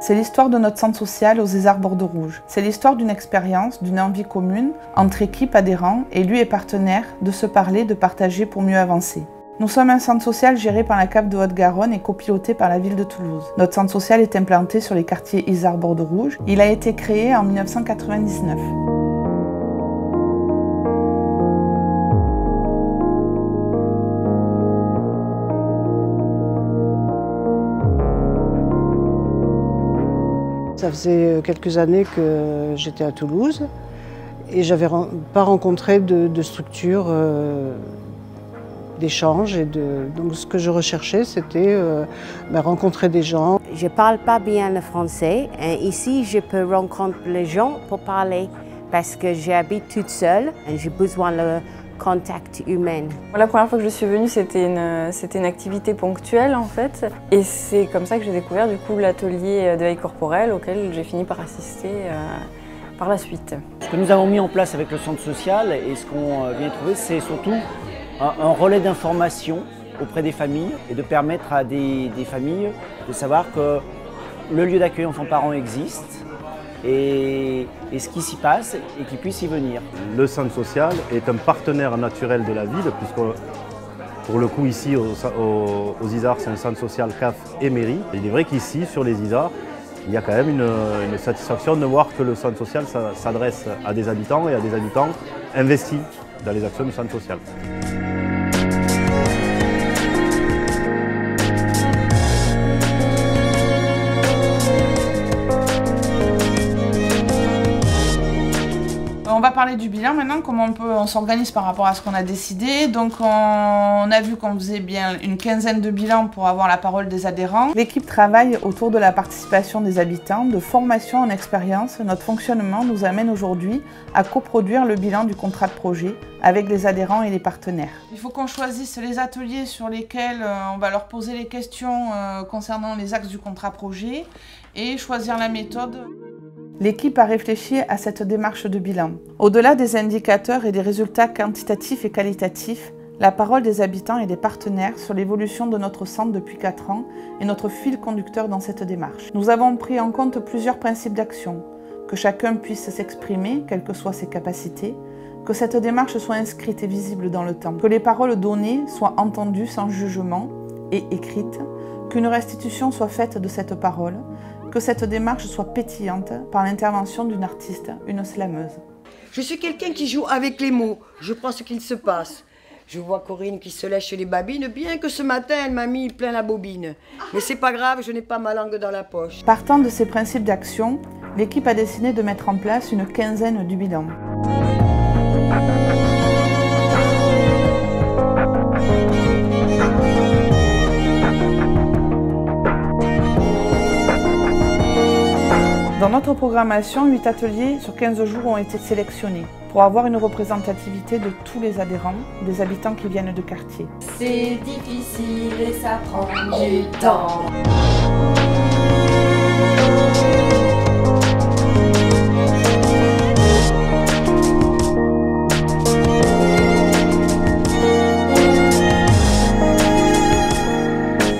C'est l'histoire de notre centre social aux Isards Bordeaux Rouge. C'est l'histoire d'une expérience, d'une envie commune entre équipes, adhérents, élus et partenaires de se parler, de partager pour mieux avancer. Nous sommes un centre social géré par la CAF de Haute-Garonne et copiloté par la ville de Toulouse. Notre centre social est implanté sur les quartiers Isards Bordeaux Rouge. Il a été créé en 1999. Ça faisait quelques années que j'étais à Toulouse et j'avais pas rencontré de structure d'échange. Donc ce que je recherchais, c'était rencontrer des gens. Je ne parle pas bien le français. Et ici, je peux rencontrer les gens pour parler parce que j'habite toute seule et j'ai besoin de contact humain. La première fois que je suis venue, c'était une activité ponctuelle en fait. Et c'est comme ça que j'ai découvert du coup l'atelier de veille corporelle auquel j'ai fini par assister par la suite. Ce que nous avons mis en place avec le centre social et ce qu'on vient trouver, c'est surtout un relais d'information auprès des familles et de permettre à des familles de savoir que le lieu d'accueil enfants-parents existe et ce qui s'y passe et qu'ils puissent y venir. Le centre social est un partenaire naturel de la ville puisque pour le coup ici aux Isards c'est un centre social CAF et mairie. Il est vrai qu'ici sur les Isards il y a quand même une satisfaction de voir que le centre social s'adresse à des habitants et à des habitants investis dans les actions du centre social. On va parler du bilan maintenant, comment on s'organise par rapport à ce qu'on a décidé. Donc on a vu qu'on faisait bien une quinzaine de bilans pour avoir la parole des adhérents. L'équipe travaille autour de la participation des habitants, de formation en expérience. Notre fonctionnement nous amène aujourd'hui à coproduire le bilan du contrat de projet avec les adhérents et les partenaires. Il faut qu'on choisisse les ateliers sur lesquels on va leur poser les questions concernant les axes du contrat projet et choisir la méthode. L'équipe a réfléchi à cette démarche de bilan. Au-delà des indicateurs et des résultats quantitatifs et qualitatifs, la parole des habitants et des partenaires sur l'évolution de notre centre depuis 4 ans est notre fil conducteur dans cette démarche. Nous avons pris en compte plusieurs principes d'action, que chacun puisse s'exprimer, quelles que soient ses capacités, que cette démarche soit inscrite et visible dans le temps, que les paroles données soient entendues sans jugement et écrites, qu'une restitution soit faite de cette parole, que cette démarche soit pétillante par l'intervention d'une artiste, une slameuse. Je suis quelqu'un qui joue avec les mots, je prends ce qu'il se passe. Je vois Corinne qui se lèche les babines, bien que ce matin elle m'a mis plein la bobine. Mais c'est pas grave, je n'ai pas ma langue dans la poche. Partant de ces principes d'action, l'équipe a décidé de mettre en place une quinzaine du bilan. Dans notre programmation, 8 ateliers sur 15 jours ont été sélectionnés pour avoir une représentativité de tous les adhérents, des habitants qui viennent de quartier. C'est difficile et ça prend du temps.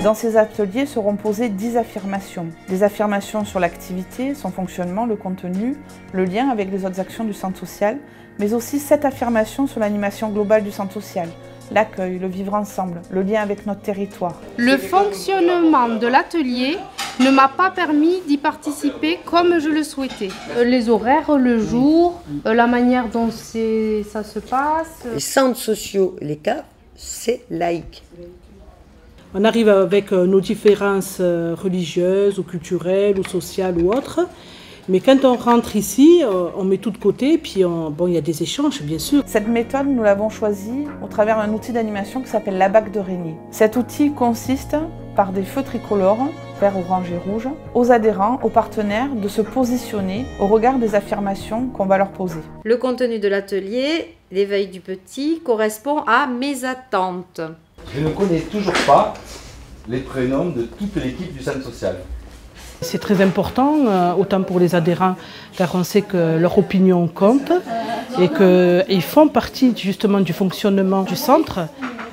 Dans ces ateliers seront posées 10 affirmations. Des affirmations sur l'activité, son fonctionnement, le contenu, le lien avec les autres actions du centre social, mais aussi 7 affirmations sur l'animation globale du centre social, l'accueil, le vivre ensemble, le lien avec notre territoire. Le fonctionnement de l'atelier ne m'a pas permis d'y participer comme je le souhaitais. Les horaires, le jour, la manière dont ça se passe. Les centres sociaux, les CAF, c'est laïque. On arrive avec nos différences religieuses ou culturelles ou sociales ou autres. Mais quand on rentre ici, on met tout de côté, puis bon, il y a des échanges, bien sûr. Cette méthode, nous l'avons choisie au travers d'un outil d'animation qui s'appelle la bague de Régnier. Cet outil consiste, par des feux tricolores, vert, orange et rouge, aux adhérents, aux partenaires de se positionner au regard des affirmations qu'on va leur poser. Le contenu de l'atelier, l'éveil du petit, correspond à mes attentes. Je ne connais toujours pas les prénoms de toute l'équipe du centre social. C'est très important, autant pour les adhérents, car on sait que leur opinion compte et qu'ils font partie justement du fonctionnement du centre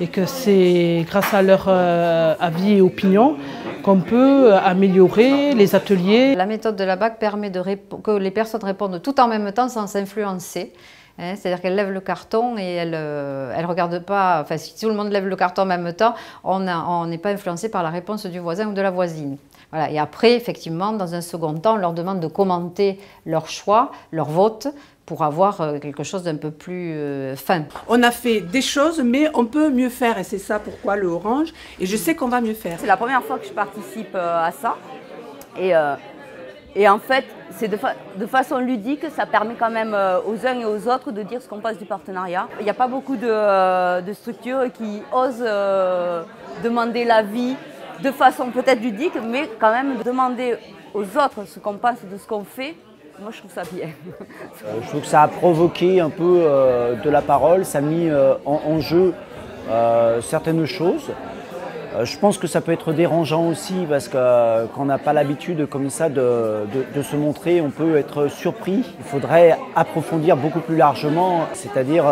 et que c'est grâce à leur avis et opinion qu'on peut améliorer les ateliers. La méthode de la BAC permet que les personnes répondent tout en même temps sans s'influencer. C'est-à-dire qu'elle lève le carton et elle ne regarde pas, enfin si tout le monde lève le carton en même temps, on n'est pas influencé par la réponse du voisin ou de la voisine. Voilà. Et après, effectivement, dans un second temps, on leur demande de commenter leur choix, leur vote, pour avoir quelque chose d'un peu plus fin. On a fait des choses, mais on peut mieux faire, et c'est ça pourquoi le orange, et je sais qu'on va mieux faire. C'est la première fois que je participe à ça, et en fait, c'est de façon ludique, ça permet quand même aux uns et aux autres de dire ce qu'on pense du partenariat. Il n'y a pas beaucoup de structures qui osent demander l'avis de façon peut-être ludique, mais quand même demander aux autres ce qu'on pense de ce qu'on fait. Moi, je trouve ça bien. Je trouve que ça a provoqué un peu de la parole, ça a mis en jeu certaines choses. Je pense que ça peut être dérangeant aussi parce que quand on n'a pas l'habitude comme ça de se montrer, on peut être surpris. Il faudrait approfondir beaucoup plus largement, c'est-à-dire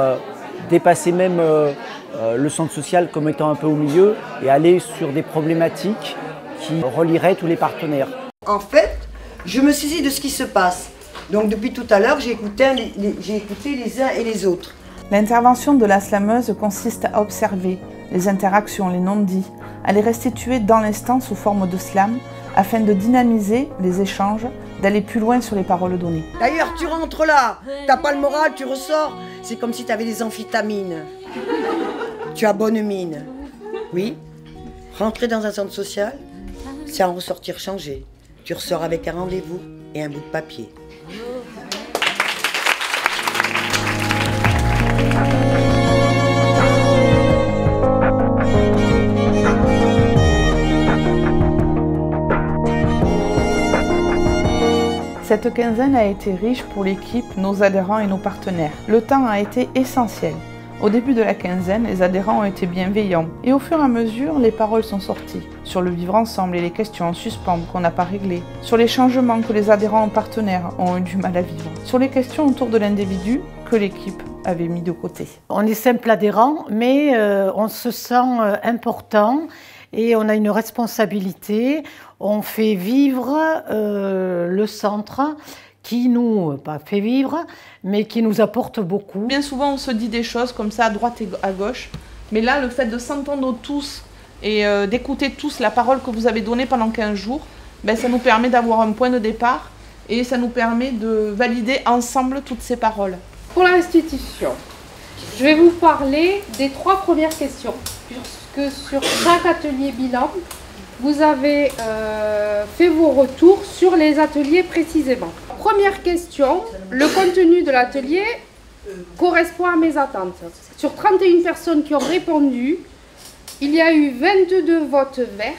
dépasser même le centre social comme étant un peu au milieu et aller sur des problématiques qui relieraient tous les partenaires. En fait, je me saisis de ce qui se passe. Donc depuis tout à l'heure, j'ai écouté les uns et les autres. L'intervention de la slameuse consiste à observer les interactions, les non-dits, à les restituer dans l'instant sous forme de slam, afin de dynamiser les échanges, d'aller plus loin sur les paroles données. D'ailleurs, tu rentres là, t'as pas le moral, tu ressors, c'est comme si tu avais des amphétamines. Tu as bonne mine. Oui, rentrer dans un centre social, c'est en ressortir changé. Tu ressors avec un rendez-vous et un bout de papier. Cette quinzaine a été riche pour l'équipe, nos adhérents et nos partenaires. Le temps a été essentiel. Au début de la quinzaine, les adhérents ont été bienveillants et au fur et à mesure, les paroles sont sorties sur le vivre ensemble et les questions en suspens qu'on n'a pas réglées, sur les changements que les adhérents en partenaires ont eu du mal à vivre, sur les questions autour de l'individu que l'équipe avait mis de côté. On est simple adhérent, mais on se sent important et on a une responsabilité. On fait vivre le centre qui nous, pas fait vivre, mais qui nous apporte beaucoup. Bien souvent, on se dit des choses comme ça à droite et à gauche, mais là, le fait de s'entendre tous et d'écouter tous la parole que vous avez donnée pendant 15 jours, ben, ça nous permet d'avoir un point de départ et ça nous permet de valider ensemble toutes ces paroles. Pour la restitution, je vais vous parler des 3 premières questions, puisque sur chaque atelier bilan, vous avez fait vos retours sur les ateliers précisément. Première question, le contenu de l'atelier correspond à mes attentes. Sur 31 personnes qui ont répondu, il y a eu 22 votes verts,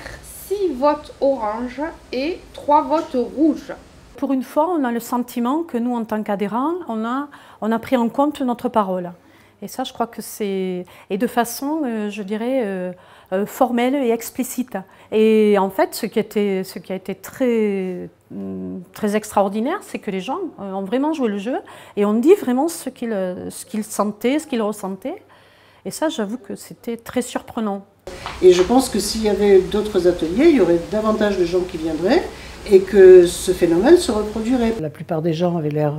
6 votes orange et 3 votes rouges. Pour une fois, on a le sentiment que nous, en tant qu'adhérents, on a pris en compte notre parole. Et ça, je crois que c'est... Et de façon, je dirais, formelle et explicite. Et en fait, ce qui a été très extraordinaire, c'est que les gens ont vraiment joué le jeu et ont dit vraiment ce qu'ils sentaient, ce qu'ils ressentaient. Et ça, j'avoue que c'était très surprenant. Et je pense que s'il y avait d'autres ateliers, il y aurait davantage de gens qui viendraient et que ce phénomène se reproduirait. La plupart des gens avaient l'air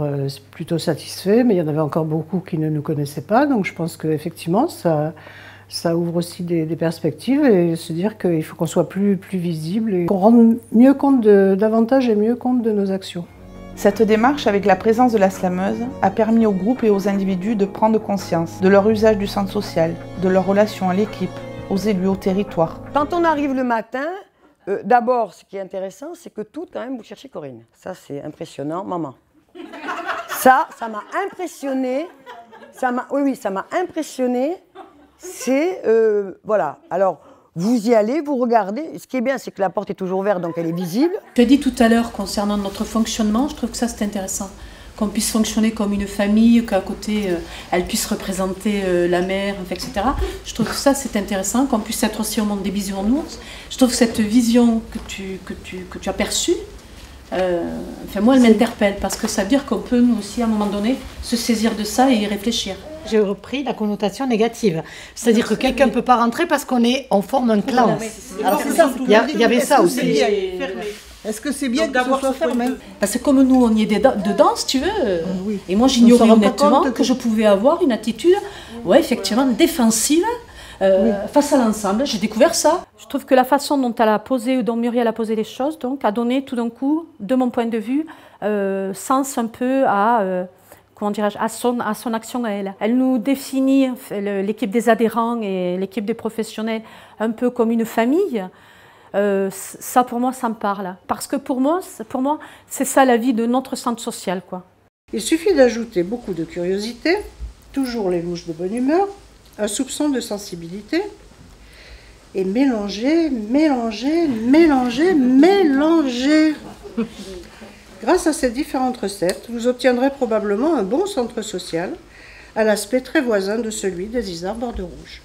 plutôt satisfaits, mais il y en avait encore beaucoup qui ne nous connaissaient pas. Donc je pense qu'effectivement, ça ouvre aussi des perspectives et se dire qu'il faut qu'on soit plus visible et qu'on rende mieux compte davantage et mieux compte de nos actions. Cette démarche, avec la présence de la slameuse, a permis aux groupes et aux individus de prendre conscience de leur usage du centre social, de leur relation à l'équipe, aux élus, au territoire. Quand on arrive le matin, d'abord, ce qui est intéressant, c'est que toutes, quand même, vous cherchez Corinne. Ça, c'est impressionnant. Maman. Ça m'a impressionné. Oui, ça m'a impressionné. C'est, voilà. Alors, vous y allez, vous regardez. Ce qui est bien, c'est que la porte est toujours ouverte, donc elle est visible. Je l'ai dit tout à l'heure, concernant notre fonctionnement, je trouve que ça, c'est intéressant. Qu'on puisse fonctionner comme une famille, qu'à côté, elle puisse représenter la mère, etc. Je trouve que ça, c'est intéressant, qu'on puisse être aussi au monde des bisounours. Je trouve que cette vision que tu as perçue, enfin moi, elle m'interpelle, parce que ça veut dire qu'on peut, nous aussi, à un moment donné, se saisir de ça et y réfléchir. j'ai repris la connotation négative. C'est-à-dire que quelqu'un ne peut pas rentrer parce on forme un clan. Alors c'est ça, il y avait ça aussi. Est-ce que c'est bien que ce soit fermé? Parce que comme nous, on y est dedans, si tu veux. Et moi, j'ignorais honnêtement que je pouvais avoir une attitude, effectivement, défensive face à l'ensemble. J'ai découvert ça. Je trouve que la façon dont elle a posé, dont Muriel a posé les choses, donc, a donné tout d'un coup, de mon point de vue, sens un peu à, comment dirais-je, à son action à elle. Elle nous définit, l'équipe des adhérents et l'équipe des professionnels, un peu comme une famille. Ça pour moi, ça me parle. Parce que pour moi, c'est ça la vie de notre centre social, quoi. Il suffit d'ajouter beaucoup de curiosité, toujours les louches de bonne humeur, un soupçon de sensibilité, et mélanger, mélanger, mélanger, mélanger. Grâce à ces différentes recettes, vous obtiendrez probablement un bon centre social, à l'aspect très voisin de celui des Isards Bordeaux Rouge.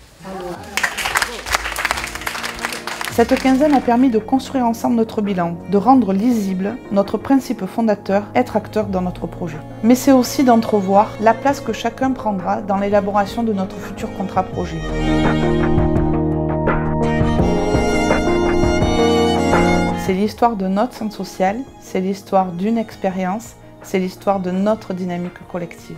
Cette quinzaine a permis de construire ensemble notre bilan, de rendre lisible notre principe fondateur, être acteur dans notre projet. Mais c'est aussi d'entrevoir la place que chacun prendra dans l'élaboration de notre futur contrat projet. C'est l'histoire de notre centre social, c'est l'histoire d'une expérience, c'est l'histoire de notre dynamique collective.